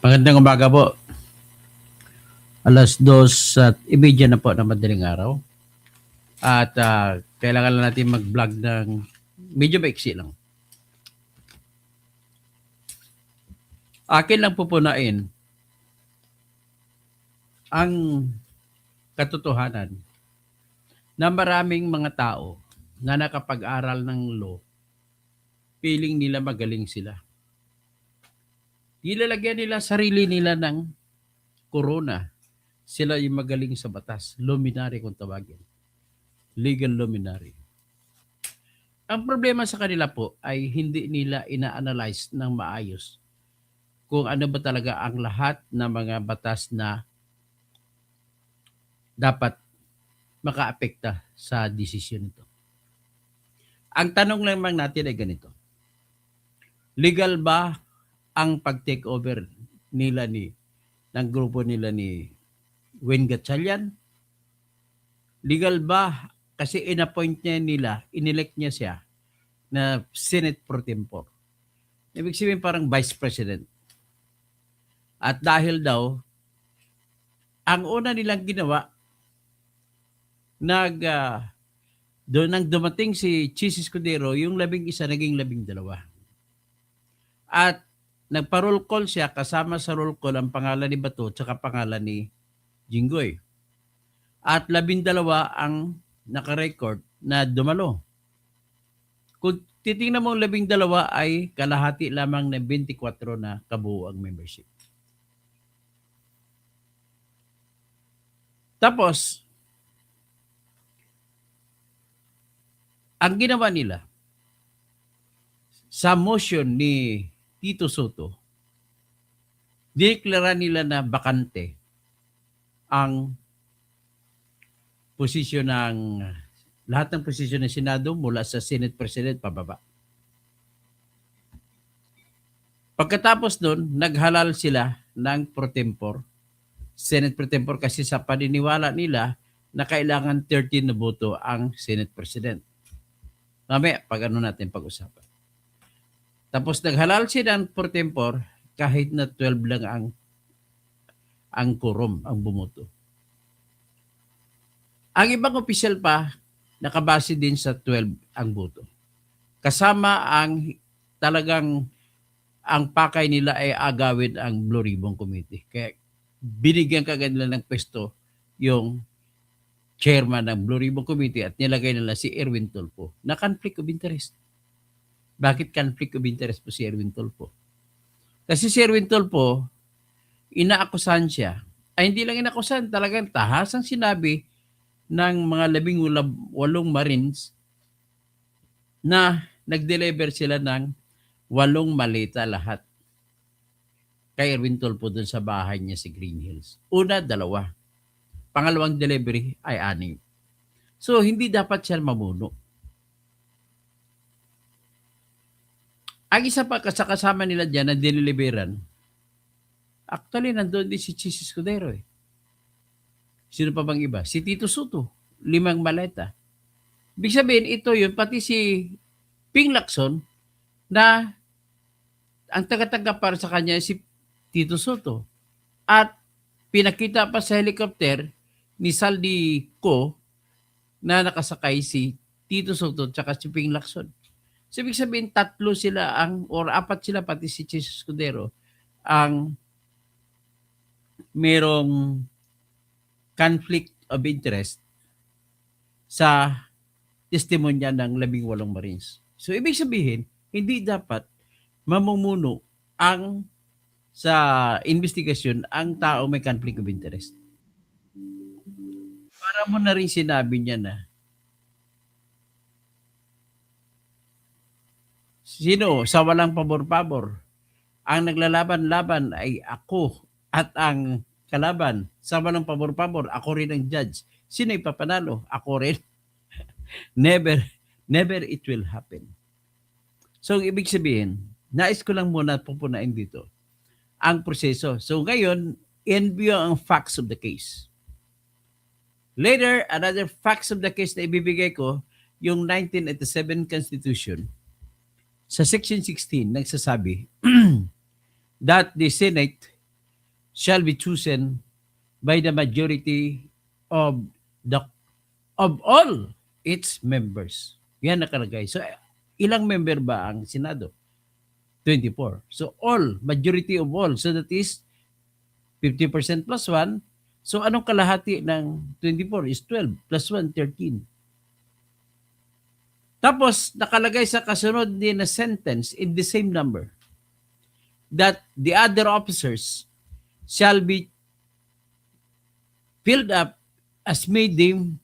Magandang umaga po. 2:30 na po ng madaling araw. At kailangan lang natin mag-vlog ng medyo maiksi lang. Akin lang pupunain ang katotohanan na maraming mga tao na nakapag-aral ng law, feeling nila magaling sila. Ilalagyan nila sarili nila ng corona. Sila yung magaling sa batas. Luminary kung tawagin. Legal luminary. Ang problema sa kanila po ay hindi nila ina-analyze ng maayos kung ano ba talaga ang lahat ng mga batas na dapat makaapekta sa desisyon nito. Ang tanong lamang natin ay ganito. Legal ba ang pag-take over nila ng grupo nila ni Wayne Gatchalian? Legal ba? Kasi in-appoint inelect niya siya na Senate Pro Tempore. Ibig sabihin parang Vice President. At dahil daw, ang una nilang ginawa, nang dumating si Chis Escudero, yung 11 naging 12. At nagpa-roll call siya, kasama sa roll call ang pangalan ni Bato at pangalan ni Jinggoy. At 12 ang naka-record na dumalo. Kung titingnan mo, 12 ay kalahati lamang ng 24 na kabuuang membership. Tapos, ang ginawa nila sa motion ni Tito Soto, dineklara nila na bakante ang posisyon ng lahat ng posisyon ng Senado mula sa Senate President pababa. Pagkatapos doon, naghalal sila ng pro tempore, Senate pro tempore, kasi sa paniniwala nila na kailangan 13 na boto ang Senate President. Mamaya, natin pag-usapan. Tapos naghalal sila ng pro tempore kahit na 12 lang ang quorum, ang bumoto. Ang ibang opisyal pa, nakabase din sa 12 ang boto. Kasama ang talagang ang pakay nila ay agawin ang Blue Ribbon Committee. Kaya binigyan kagad nila ng pwesto yung chairman ng Blue Ribbon Committee at nilagay nila si Erwin Tulfo na conflict of interest. Bakit conflict of interest po si Erwin Tulfo? Kasi si Erwin Tulfo, inaakusahan siya. Ay hindi lang inaakusahan, talagang tahasang sinabi ng mga 18 Marines na nag-deliver sila ng 8 maleta lahat kay Erwin Tulfo dun sa bahay niya si Green Hills. Una, 2. Pangalawang delivery ay 6. So, hindi dapat siya mamuno. Ang isa pa kasama nila dyan na diniliberan, actually, nandun din si Chis Escudero eh. Sino pa bang iba? Si Tito Soto, 5 maleta. Ibig sabihin, ito yun, pati si Ping Lacson, na ang taga-taga para sa kanya si Tito Soto. At pinakita pa sa helicopter ni Saldi Co na nakasakay si Tito Soto at si Ping Lacson. So, ibig sabihin, 3 sila or 4 sila, pati si Chis Escudero, ang merong conflict of interest sa testimonya ng 18 Marines. So, ibig sabihin, hindi dapat mamumuno sa investigasyon ang tao may conflict of interest. Para mo na rin sinabi niya na sino sa walang pabor-pabor, ang naglalaban-laban ay ako at ang kalaban sa walang pabor-pabor, ako rin ang judge. Sino ipapanalo? Ako rin. Never it will happen. So, ibig sabihin, nais ko lang muna pupunain dito ang proseso. So, ngayon, in view ang facts of the case. Later, another facts of the case na ibibigay ko, yung 1987 Constitution, sa Section 16, nagsasabi that the Senate shall be chosen by the majority of the of all its members. Yan nakalagay. So, ilang member ba ang Senado? 24. So, all, majority of all. So, that is 50% plus 1. So, anong kalahati ng 24 is 12 plus 1, 13. Tapos, nakalagay sa kasunod din na sentence in the same number that the other officers shall be filled up as made them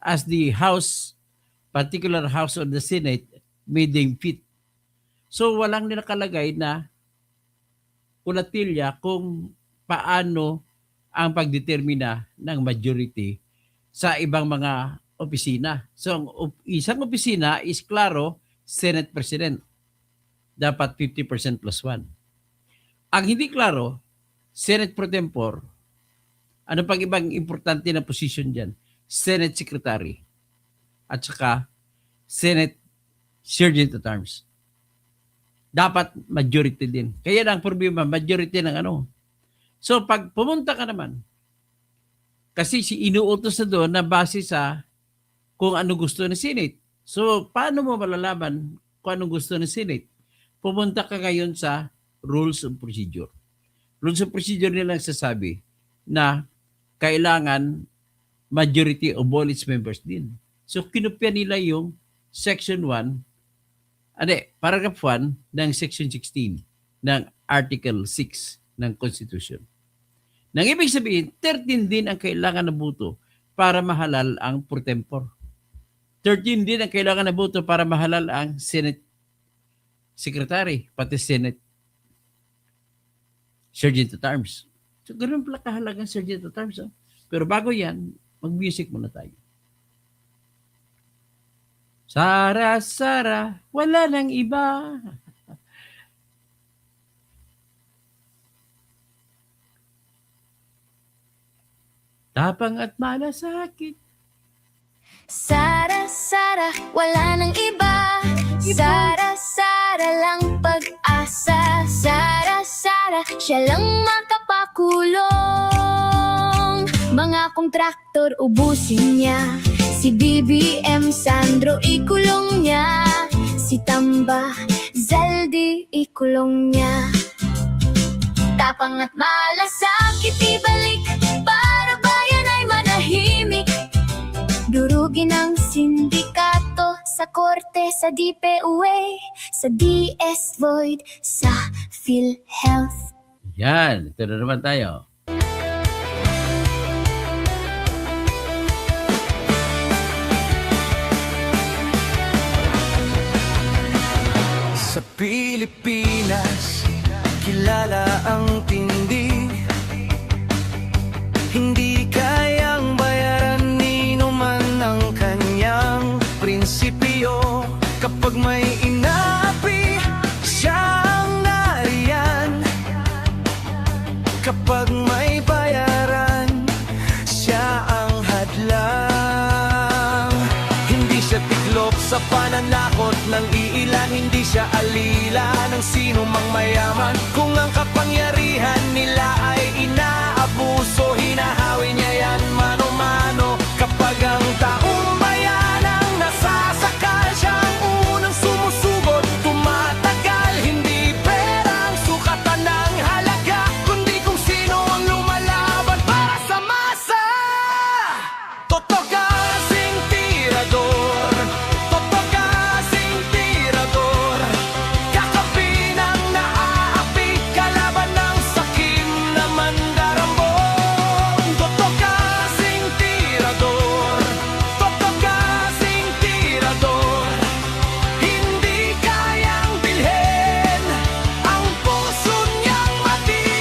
as the house, particular house of the Senate made them fit. So, walang nakalagay na kulatilya kung paano ang pagdetermina ng majority sa ibang mga opisina. So, ang isang opisina is klaro, Senate President. Dapat 50% plus 1. Ang hindi klaro, Senate Pro Tempore. Ano pang ibang importante na position dyan? Senate Secretary. At saka, Senate Sergeant at Arms. Dapat majority din. Kaya ang problema, majority ng ano. So, pag pumunta ka naman, kasi si inuutos na doon na base sa kung ano gusto ng Senate. So, paano mo malalaman kung ano gusto ng Senate? Pumunta ka ngayon sa Rules of Procedure. Rules of Procedure nilang sasabi na kailangan majority of all its members din. So, kinopya nila yung Section 1, Paragraph 1 ng Section 16 ng Article 6 ng Constitution. Nang ibig sabihin, 13 din ang kailangan na boto para mahalal ang pro tempore. 13 din ang kailangan na boto para mahalal ang Senate Secretary, pati Senate Sergeant at Arms. So, ganoon pala kahalagang Sergeant at Arms. Oh. Pero bago yan, mag-music muna tayo. Sara, Sara, wala nang iba. Tapang at malasakit. Sara, Sara, wala nang iba. Sara, Sara lang pag-asa. Sara, Sara, siya lang makapakulong. Mga kontraktor ubusin niya. Si BBM Sandro ikulong niya. Si Tamba Zaldi ikulong niya. Tapang at malasakit ibalik para bayan ay manahimik. Durugin ang sindikato sa korte, sa DPUA, sa DS Void, sa PhilHealth. Yan, ito na naman tayo. Sa Pilipinas, kilala ang tindi. Hindi kayang bayaran ni numan ang kanyang prinsipyo. Kapag may inaapi, siya ang nariyan. Kapag may bayaran, siya ang hadlang. Hindi siya tiklop sa pananakot ng iilan. Hindi siya alila ng sino mang mayaman. Kung ang kapangyarihan nila ay inaabuso, hinahawi niya yan mano-mano. Kapag ang taong bayan ang nasasakal, siya ang unang sumusugot, tumatagal. Hindi pera ang sukatan ng halaga, kundi kung sino ang lumalaban para sa masa. Totoo kasing tirador, totoo kasing tirador. Kakapin ang naaapi, kalaban ng sakim na mandarambong. Totoo kasing tirador, totoo kasing tirador. Hindi kayang bilhin ang puso niyang matibay.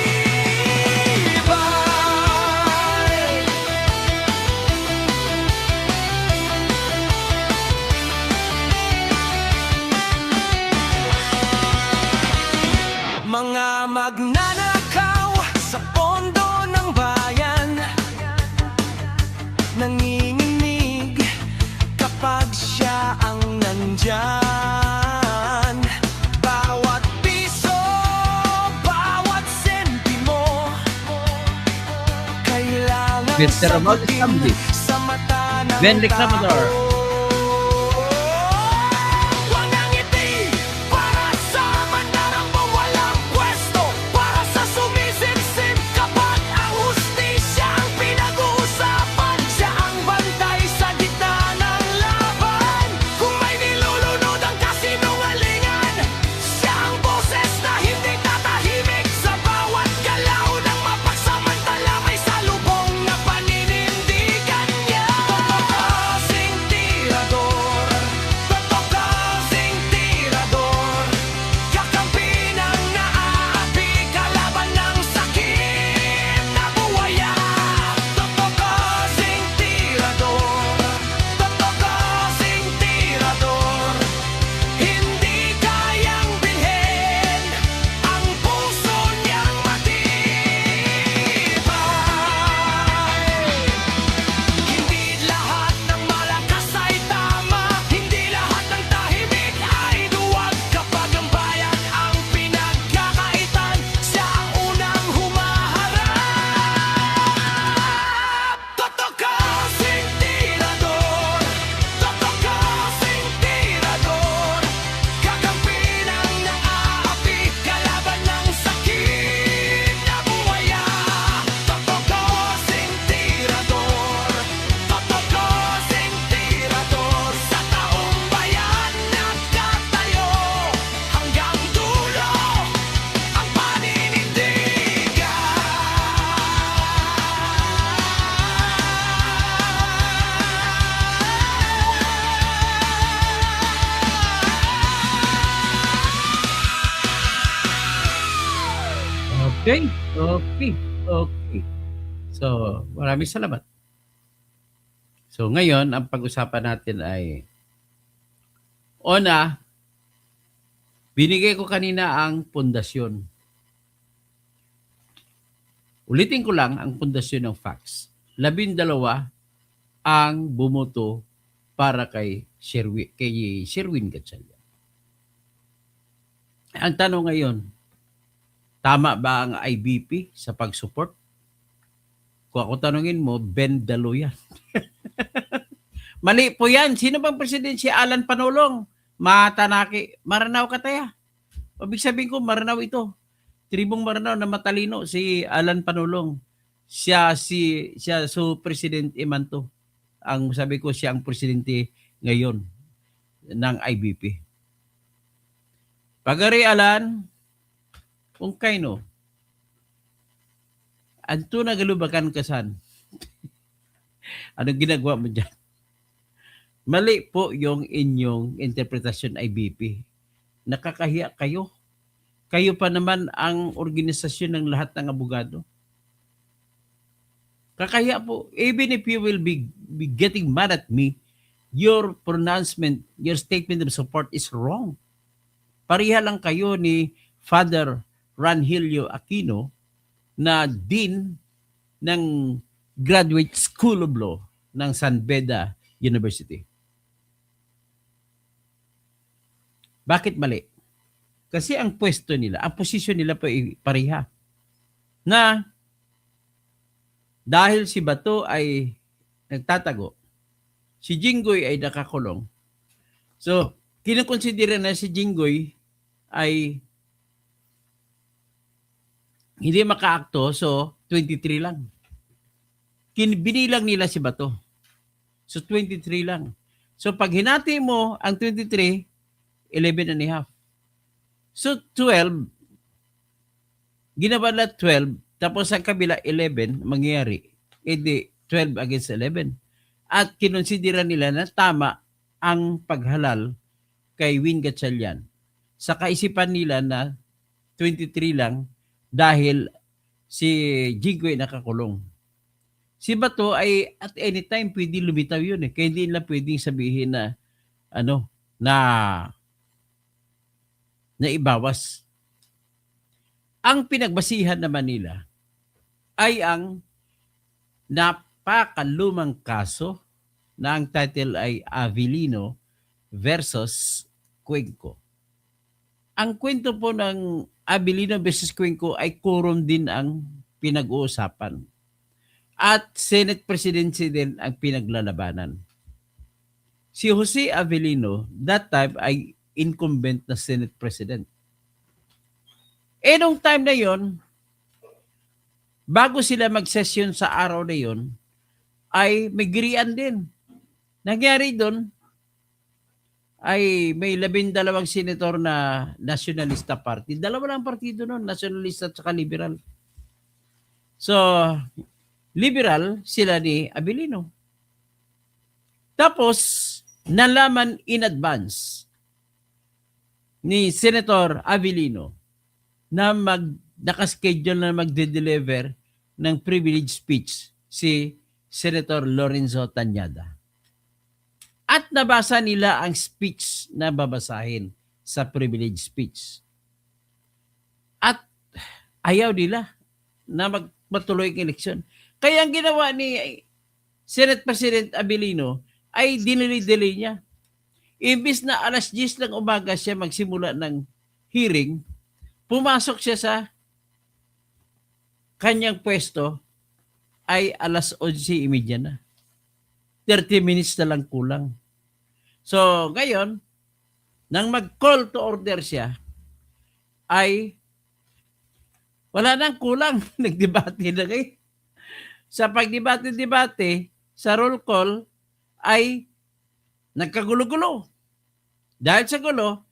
Mga magnanakaw sa pondo ng bayan, nanginginig kapag siya ang nandyan. Bawat piso, bawat sentimo, Mr. Ramon Samdi, sa mata ng Ben Reclamador, Walang ngiti para sa mandarambong walang pwesto, para sa sumisip-sip kapag ang hustisya ang pinag-uusapan. Siya ang bantay sa gitna ng laban. Kung may nilulunod ang kasinungalingan, siya ang boses na hindi tatahimik. Sa bawat galaw ng mapagsamantala may salubong na paninindigan niya. Kasing tirador, kasing tirador, kakampi ng naaapi, kalaban ng sakit na buwaya. Kasing tirador, kasing tirador, hindi kayang bilhin ang puso niyang matibay. Hindi lahat ng malakas ay tama, hindi lahat ng tahimik ay duwag. Kapag ang bayan ang pinagkakaitan, siya ang unang humaharap. Kasing tirador, kasing tirador, kakampi ng naaapi, kalaban ng sakit na buwaya. Kasing tirador, kasing tirador, sa taong bayan nagkatayo, hanggang dulo ang Okay, okay, okay. So, maraming salamat. So, ngayon, ang pag-usapan natin ay, una, binigay ko kanina ang pundasyon. Ulitin ko lang ang pundasyon ng facts. 12 ang bumoto para kay Sherwin Gatchalian. Ang tanong ngayon, tama ba ang IBP sa pag-support? Kung ako tanungin mo, Ben Dalo yan. Mali po yan. Sino bang presidente? Si Alan Panulong. Matanaki. Maranao Kataya. Ibig sabihin ko, Maranao ito. Tribong Maranao na matalino si Alan Panulong. Siya Presidente Imanto. Ang sabi ko, siya ang presidente ngayon ng IBP. Pagari Alan, kung kaino, anto nagalubakan kasan. Anong ginagawa mo dyan? Mali po yung inyong interpretasyon IBP. Nakakahiya kayo. Kayo pa naman ang organisasyon ng lahat ng abogado. Kakahiya po. Even if you will be getting mad at me, your pronouncement, your statement of support is wrong. Pariha lang kayo ni Father Ranhilio Aquino na Dean ng Graduate School of Law ng San Beda University. Bakit mali? Kasi ang pwesto nila, ang posisyon nila po ay pareha. Na dahil si Bato ay nagtatago, si Jinggoy ay nakakulong. So, kinukonsidera na si Jinggoy ay hindi makaakto, so 23 lang. Binilang nila si Bato. So 23 lang. So pag hinati mo ang 23, 11 and a half. So 12, ginawa na 12, tapos ang kabila 11, mangyayari. Edi 12 against 11. At kinonsidera nila na tama ang paghalal kay Win Gatchalian. Sa kaisipan nila na 23 lang, dahil si Jinggoy nakakulong. Si Bato ay at any time pwede lumitaw yun eh. Kaya hindi nila pwedeng sabihin na na ibawas. Ang pinagbasihan naman nila ay ang napakalumang kaso na ang title ay Avellino versus Cuenco. Ang kwento po ng Avellino versus Cuenco ay quorum din ang pinag-uusapan. at Senate presidency din ang pinaglalabanan. Si Jose Avellino, that time ay incumbent na Senate President. Nung time na yon, bago sila mag-session sa araw na yon, ay may girian din. Nangyari doon ay may 12 senator na Nationalista Party. Dalawa lang partido noon, Nationalista at saka Liberal. So, Liberal sila ni Avellino. Tapos, nalaman in advance ni Senator Avellino na nakaschedule na magde-deliver ng privilege speech si Senator Lorenzo Tanyada. At nabasa nila ang speech na babasahin sa privilege speech. At ayaw nila na magpatuloy ang eleksyon. Kaya ang ginawa ni Senate President Avellino ay dinili-delay niya. Imbis na alas 10 ng umaga siya magsimula ng hearing, pumasok siya sa kanyang pwesto ay alas 11:30 na. 30 minutes na lang kulang. So, ngayon, nang mag-call to order siya, ay wala nang kulang. Nagdebate na kayo. Sa pagdebate-debate, sa roll call, ay nagkagulo-gulo. Dahil sa gulo,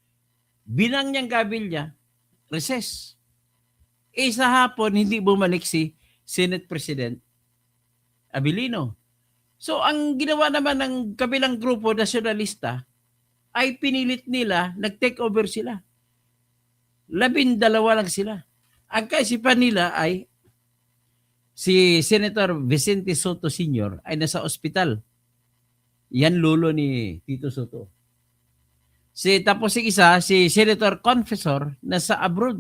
binang niyang gabilya, recess. Sa hapon, hindi bumalik si Senate President Avellino. So, ang ginawa naman ng kabilang grupo, nasyonalista, ay pinilit nila, nag-take over sila. 12 lang sila. Ang kaisipan nila ay si Senator Vicente Soto Sr. ay nasa ospital. Yan lolo ni Tito Soto. Tapos yung isa, si Senator Confessor, nasa abroad.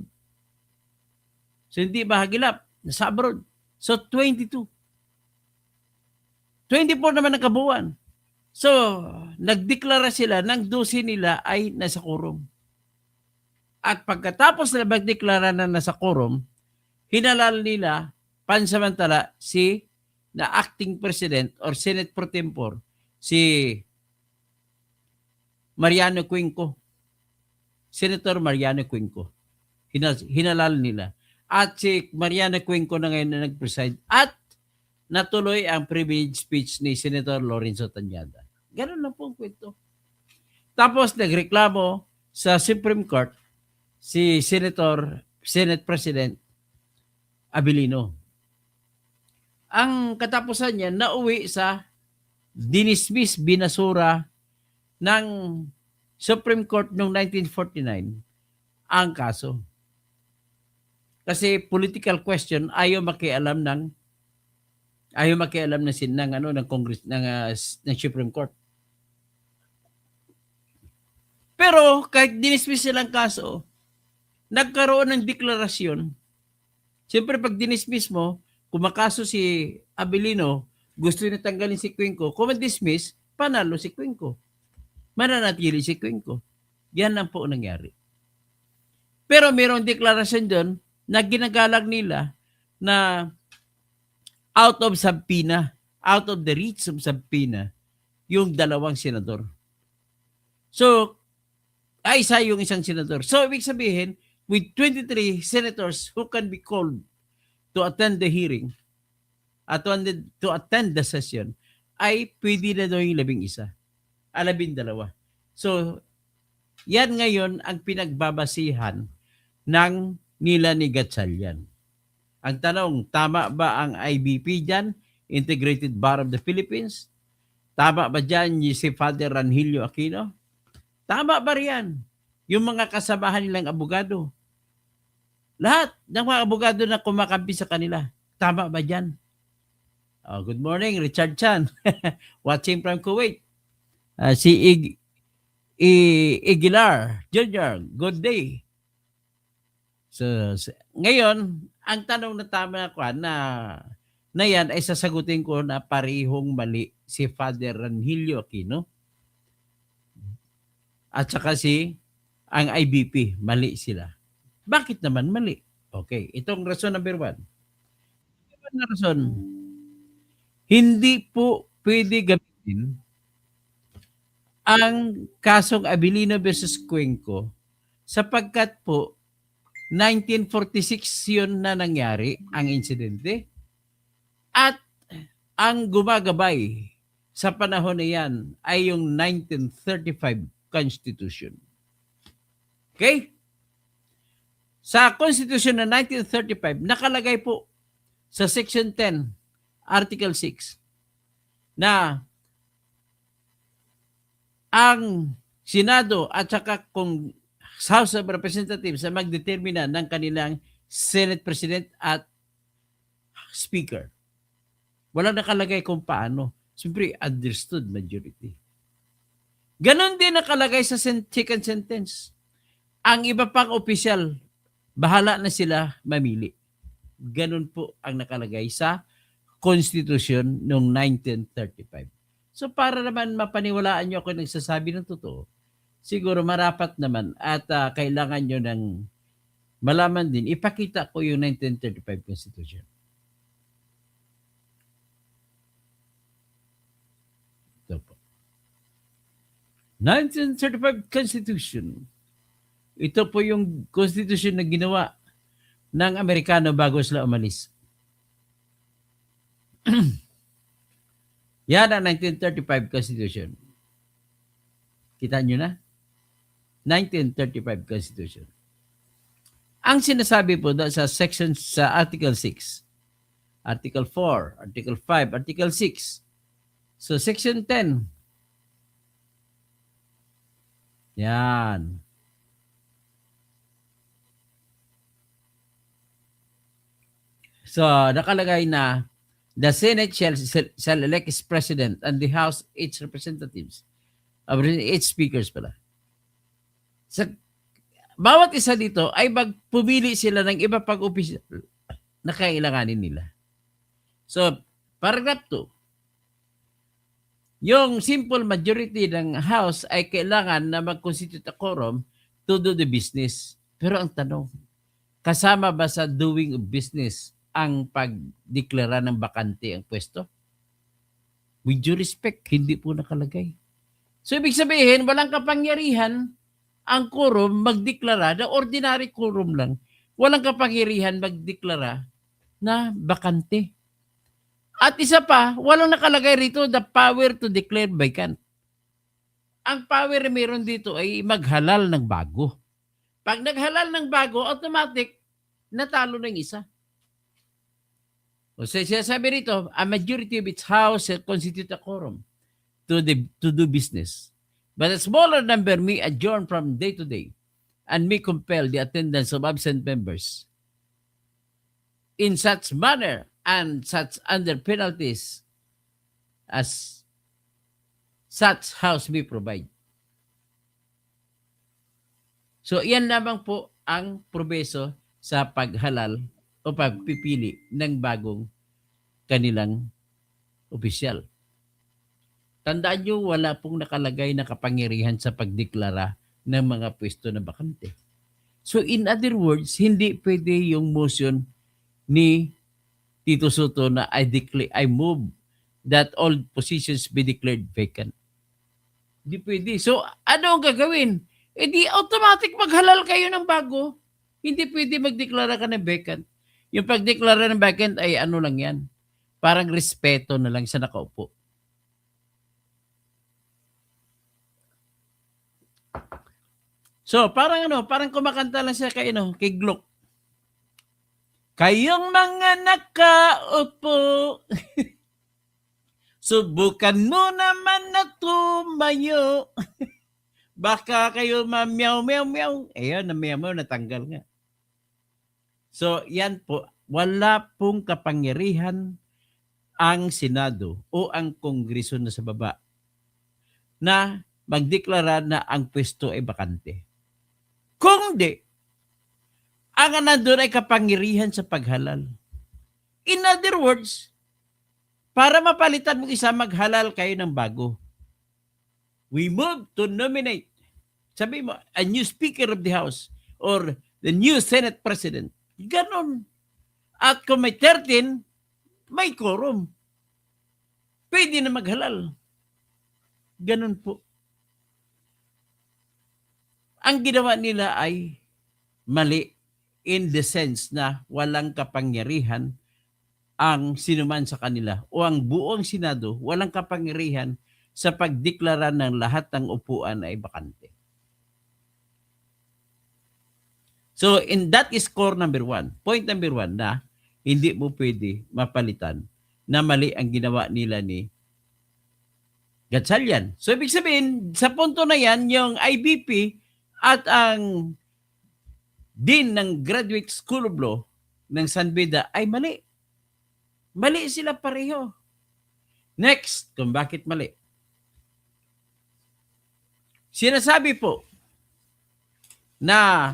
So, hindi mahagilap, nasa abroad. So, 22. 24 naman ang kabuuan. So, nagdeklara sila ng 12 nila ay nasa quorum. At pagkatapos na magdeklara na nasa quorum, hinalal nila pansamantala si na acting president or Senate pro tempore, si Mariano Cuenco. Senator Mariano Cuenco. Hinalal nila. At si Mariano Cuenco na ngayon na nag-preside at natuloy ang privilege speech ni Senator Lorenzo Tanyada. Ganun lang po ang kwento. Tapos nagreklamo sa Supreme Court si Senate President Avellino. Ang katapusan niya, nauwi sa dinismiss, binasura ng Supreme Court noong 1949 ang kaso. Kasi political question, ayaw makialam ng Congress ng Supreme Court. Pero kahit dinismiss silang kaso, nagkaroon ng deklarasyon. Siyempre pag dinismiss mo, kumakaso si Avellino, gusto niya tanggalin si Cuenco, kung dismiss, panalo si Cuenco. Mananatili si Cuenco. Yan lang po nangyari. Pero mayroong deklarasyon doon na ginagalang nila na out of the reach of subpoena, yung dalawang senador. So, isa yung isang senador. So, ibig sabihin, with 23 senators who can be called to attend the hearing, to attend the session, ay pwede na daw yung 11. 12. So, yan ngayon ang pinagbabasihan ng nila ni Gatchalian. Ang tanong, tama ba ang IBP dyan? Integrated Bar of the Philippines? Tama ba dyan si Father Ranhilio Aquino? Tama ba riyan? Yung mga kasamahan nilang abogado. Lahat ng mga abogado na kumakampi sa kanila. Tama ba dyan? Oh, good morning, Richard Chan. Watching from Kuwait. Si Igilar Jr. Good day. So, ngayon, ang tanong na tama ko na yan ay sasagutin ko na parehong mali si Father Ranhilio Aquino at saka ang IBP, mali sila. Bakit naman mali? Okay, itong rason number 1. Na rason, Hindi po pwede gamitin ang kasong Abilino versus Cuenco sapagkat po 1946 yun na nangyari ang insidente at ang gumagabay sa panahon na yan ay yung 1935 Constitution. Okay? Sa Constitution ng 1935, nakalagay po sa Section 10, Article 6, na ang Senado at saka kung House of Representatives sa magdetermina ng kanilang Senate President at Speaker. Wala nakalagay kung paano. Siyempre, understood majority. Ganon din nakalagay sa second sentence. Ang iba pang opisyal, bahala na sila mamili. Ganon po ang nakalagay sa Constitution noong 1935. So para naman mapaniwalaan nyo ako nagsasabi ng totoo, siguro marapat naman at kailangan nyo ng malaman din, ipakita ko yung 1935 Constitution. Ito po. 1935 Constitution. Ito po yung Constitution na ginawa ng Amerikano bago sila umalis. Yan ang 1935 Constitution. Kita nyo na? 1935 Constitution. Ang sinasabi po sa section sa Article 6, Article 4, Article 5, Article 6. So Section 10. Yan. So nakalagay na the Senate shall elect its president and the House its representatives. Its speakers pala. Sa bawat isa dito ay magpumili sila ng iba pang opisyal na kailanganin nila. So, paragraph 2. Yung simple majority ng House ay kailangan na mag-constitute a quorum to do the business. Pero ang tanong, kasama ba sa doing business ang pagdeklara ng bakante ang pwesto? With due respect, hindi po nakalagay. So, ibig sabihin, walang kapangyarihan ang quorum magdeklara na ordinary quorum lang. Walang kapangyarihan magdeklara na bakante. At isa pa, walang nakalagay rito the power to declare vacant. Ang power na meron dito ay maghalal ng bago. Pag naghalal ng bago, automatic, natalo ng isa. O sabi rito, a majority of its house shall constitute a quorum to do business. But a smaller number may adjourn from day to day and may compel the attendance of absent members in such manner and such under penalties as such house may provide. So, iyan lamang po ang probeso sa paghalal o pagpipili ng bagong kanilang opisyal. Tandaan nyo, wala pong nakalagay na kapangyarihan sa pagdeklara ng mga pwesto na bakante. So, in other words, hindi pwede yung motion ni Tito Soto na I move that all positions be declared vacant. Hindi pwede. So, ano ang gagawin? E di automatic maghalal kayo ng bago. Hindi pwede magdeklara ka ng vacant. Yung pagdeklara ng vacant ay ano lang yan. Parang respeto na lang sa nakaupo. So, parang kumakanta lang siya kay Glock. Kayong mga nakaupo, subukan mo naman na tumayo. Baka kayo mamyaw-meow-meow. Ayun, na-meow-meow, natanggal nga. So, yan po. Wala pong kapangyarihan ang Senado o ang Kongreso na sa baba na magdeklara na ang pwesto ay bakante. Kung di, ang nandun ay kapangyarihan sa paghalal. In other words, para mapalitan mo isa, maghalal kayo ng bago. We move to nominate, sabi mo, a new Speaker of the House or the new Senate President. Ganon. At kung may 13, may quorum. pwede na maghalal. Ganun po. Ang ginawa nila ay mali in the sense na walang kapangyarihan ang sinuman sa kanila o ang buong Senado walang kapangyarihan sa pagdeklara ng lahat ng upuan ay bakante. So, that is core number 1. Point number 1 na hindi mo pwede mapalitan na mali ang ginawa nila ni Gatchalian. So, ibig sabihin, sa punto na yan, yung IBP at ang Dean ng Graduate School of Law ng San Beda ay mali. Mali sila pareho. Next, kung bakit mali. Sinasabi po na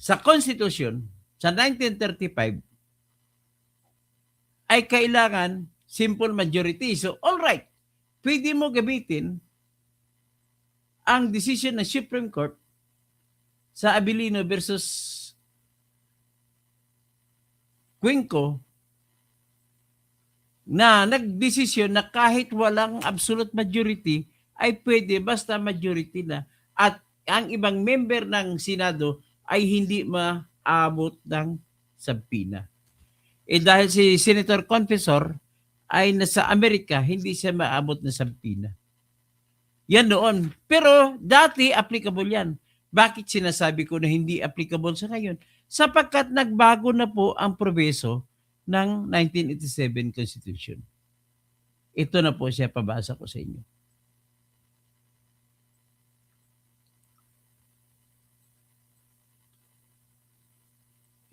sa Constitution, sa 1935, ay kailangan simple majority. So, all right, pwede mo gamitin ang decision ng Supreme Court sa Abilino versus Cuenco na nagdesisyon na kahit walang absolute majority ay pwede basta majority na at ang ibang member ng Senado ay hindi maabot ng sabpina. Dahil si Senator Confessor ay nasa Amerika, hindi siya maabot ng sabpina. Yan noon. Pero dati applicable yan. Bakit sinasabi ko na hindi applicable sa ngayon? Sapagkat nagbago na po ang probeso ng 1987 Constitution. Ito na po siya, pabasa ko sa inyo.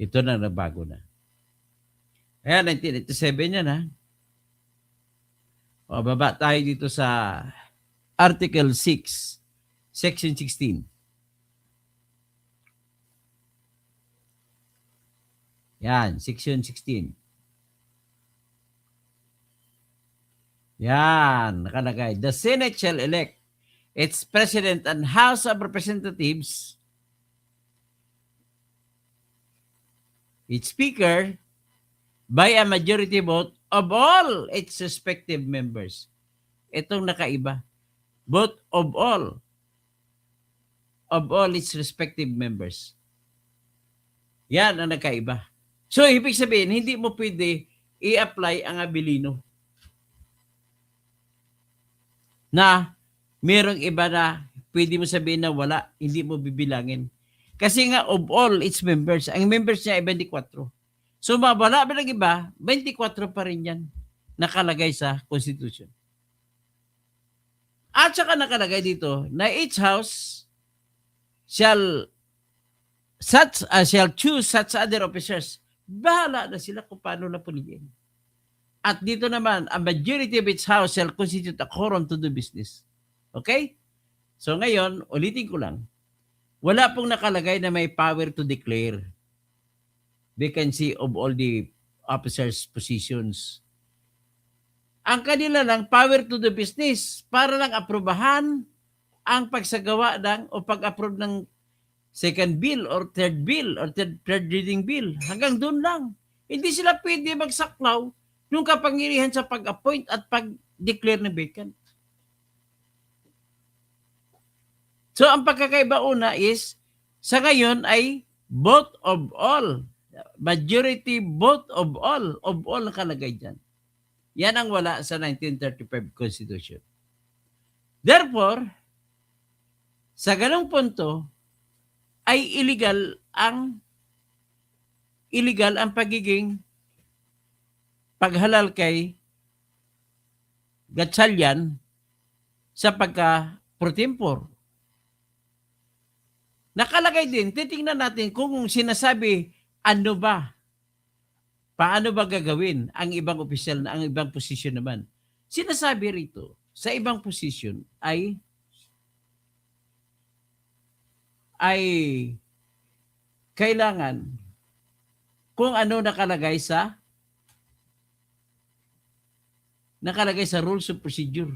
Ito na nagbago na. Ayan, 1987 yan ha. O, baba tayo dito sa Article 6, Section 16. Yan, Section 16. Yan, nakalagay. The Senate shall elect its President and House of Representatives, its Speaker, by a majority vote of all its respective members. Itong nakaiba. Vote of all its respective members. Yan ang nakaiba. So, ibig sabihin, hindi mo pwede i-apply ang Abilino na merong iba na pwede mo sabihin na wala, hindi mo bibilangin. Kasi nga, of all its members, ang members niya ay 24. So, mawala ba ng iba, 24 pa rin yan nakalagay sa Constitution. At saka nakalagay dito na each house shall choose such other officers. Bahala na sila kung paano na punihin. At dito naman, a majority of its house shall constitute a quorum to do business. Okay? So ngayon, ulitin ko lang. Wala pong nakalagay na may power to declare vacancy of all the officers' positions. Ang kanila lang, power to do business para lang aprobahan ang pagsagawa ng o pag-approve ng second bill or third reading bill. Hanggang doon lang. Hindi sila pwede magsaklaw ng kapangyarihan sa pag-appoint at pag-declare ng vacant. So, ang pagkakaiba una is, sa ngayon ay vote of all. Majority vote of all. Of all nakalagay dyan. Yan ang wala sa 1935 Constitution. Therefore, sa ganong punto, ay illegal ang pagiging paghalal kay Gatchalian sa pagka-pro tempore. Nakalagay din, titingnan natin kung sinasabi ano ba, paano ba gagawin ang ibang opisyal na ang ibang posisyon naman. Sinasabi rito, sa ibang posisyon ay kailangan kung ano nakalagay sa rules of procedure.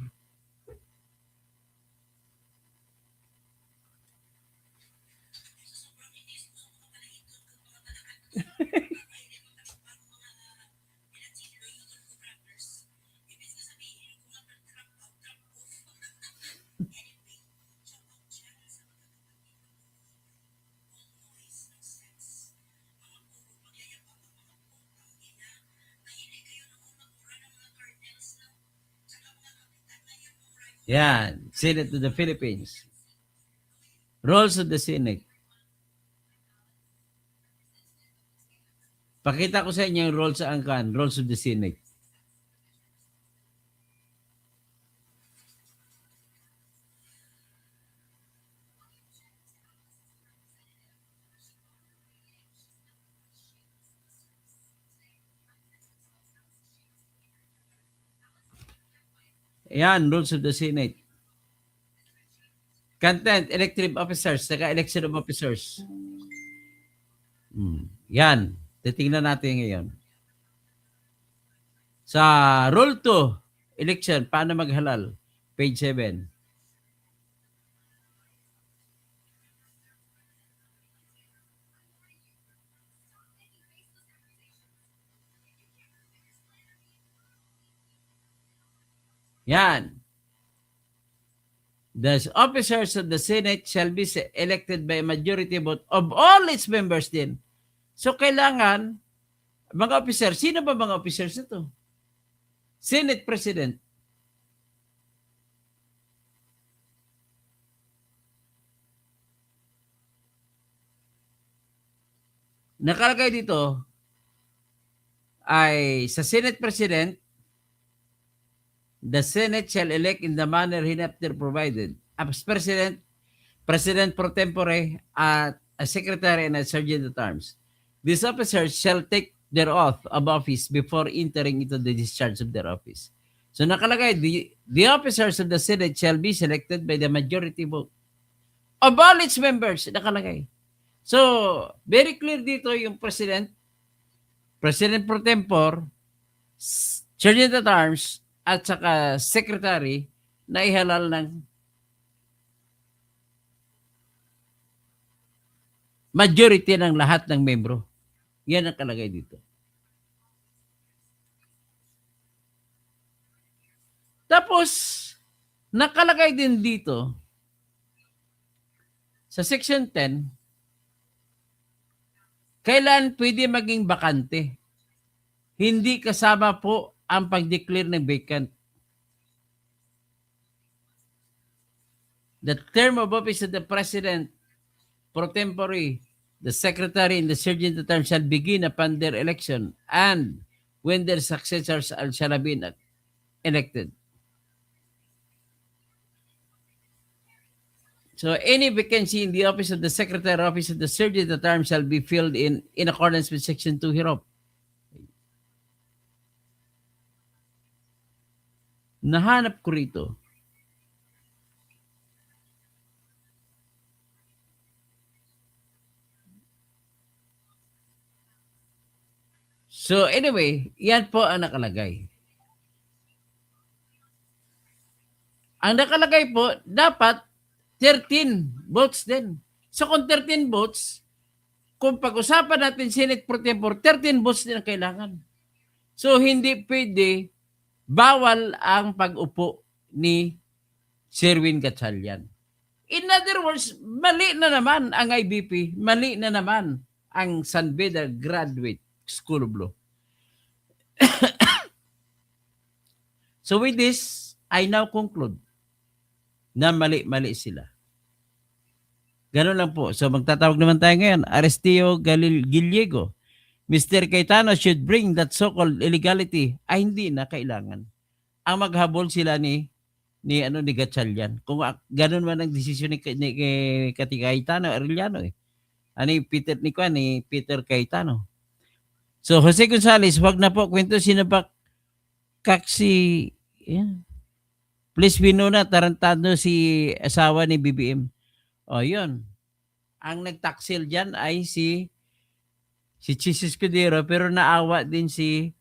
Yan. Senate of the Philippines. Roles of the Senate. Pakita ko sa inyo yung roles sa angkan. Roles of the Senate. Yan, rules of the Senate. Content, elective officers, saka election of officers. Yan, titingnan natin ngayon. Sa Rule 2, election, paano maghalal? Page 7. Yan. The officers of the Senate shall be elected by a majority vote of all its members din. So, kailangan, mga officers, sino ba mga officers ito? Senate President. Nakalagay dito ay sa Senate President, the Senate shall elect in the manner hereafter provided. As President, President pro tempore, at a Secretary and a Sergeant at Arms. These officers shall take their oath of office before entering into the discharge of their office. So nakalagay, the officers of the Senate shall be selected by the majority vote of all its members. Nakalagay. So, very clear dito yung President, President pro tempore, Sergeant at Arms, at saka Secretary na ihalal ng majority ng lahat ng membro. Yan ang kalagay dito. Tapos, nakalagay din dito sa Section 10, kailan pwede maging bakante. Hindi kasama po ang pag-declare ng vacant. The term of office of the President pro tempore, the Secretary, and the Sergeant at Arms shall begin upon their election and when their successors shall have been elected. So any vacancy in the office of the Secretary, office of the Sergeant at Arms shall be filled in accordance with Section 2 hereof. Nahanap ko rito. So anyway, yan po ang nakalagay. Ang nakalagay po, dapat 13 votes din. So kung 13 votes, kung pag-usapan natin Senate Pro Tempore, 13 votes din ang kailangan. So hindi pwede, bawal ang pag-upo ni Sherwin Gatchalian. In other words, mali na naman ang IBP, mali na naman ang San Beda Graduate School of Law. So with this, I now conclude na mali-mali sila. Ganun lang po. So magtatawag naman tayo ngayon. Aristeo Gallego. Mr. Cayetano should bring that so-called illegality. Ay hindi na kailangan. Ang maghabol sila ni Gatchalian. Kung ganun man ang desisyon ni Cayetano Arellano eh. Ni Peter Cayetano. So Jose Gonzales, wag na po kwento sinabak kaksi. Yeah. Please Winona, tarantado si asawa ni BBM. O yun. Ang nagtaksil dyan ay si Chis Escudero, pero naawa rin si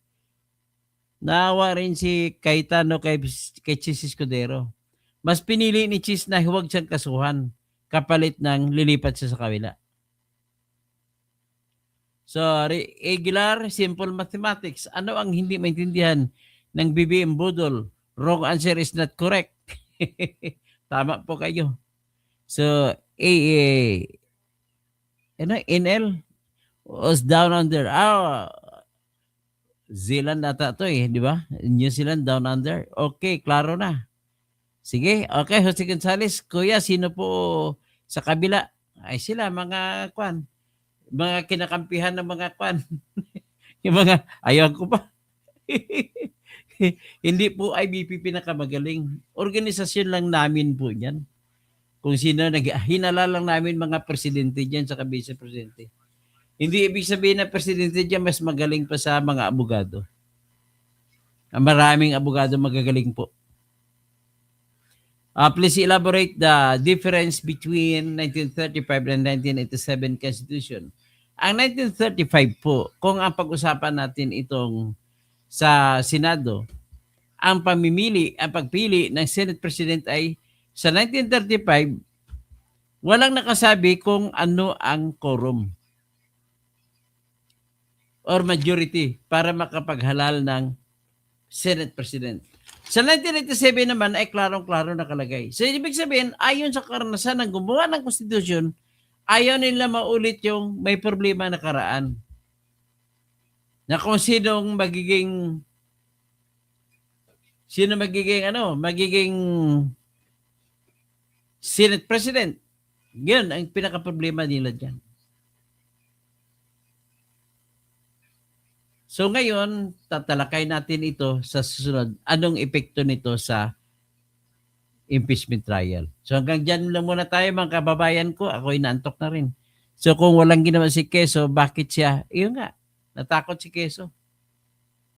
Cayetano kay Chis Escudero. Mas pinili ni Chis na huwag siyang kasuhan kapalit ng lilipat siya sa kabila. So, regular, simple mathematics. Ano ang hindi maintindihan ng BBM Budol? Wrong answer is not correct. Tama po kayo. So, NL was down under. Zealand ata to eh, di ba? New Zealand down under. Okay, klaro na. Sige, okay, Jose Gonzales. Kuya, sino po sa kabila? Ay sila, mga kwan. Mga kinakampihan ng mga kwan. Yung mga, ayaw ko pa. Hindi po IBP pinakamagaling. Organisasyon lang namin po yan. Kung sino, hinala lang namin mga presidente dyan sa vice presidente. Hindi ibig sabihin na presidente dyan mas magaling pa sa mga abogado. Maraming abogado magagaling po. Please elaborate the difference between 1935 and 1987 Constitution. Ang 1935 po, kung ang pag-usapan natin itong sa Senado, ang pagpili ng Senate President ay sa 1935, walang nakasabi kung ano ang quorum or majority para makapaghalal ng Senate President. Sa 1987 naman ay klarong-klaro nakalagay. So, ibig sabihin, ayon sa karanasan ng gumawa ng Constitution, ayaw nila maulit yung may problema na karaan. Na kung magiging Senate President. Yun ang pinaka-problema nila dyan. So ngayon, tatalakay natin ito sa susunod. Anong epekto nito sa impeachment trial? So hanggang dyan lang muna tayo mga kababayan ko. Ako inaantok na rin. So kung walang ginawa si Quezon, bakit siya? Iyon nga, natakot si Quezon.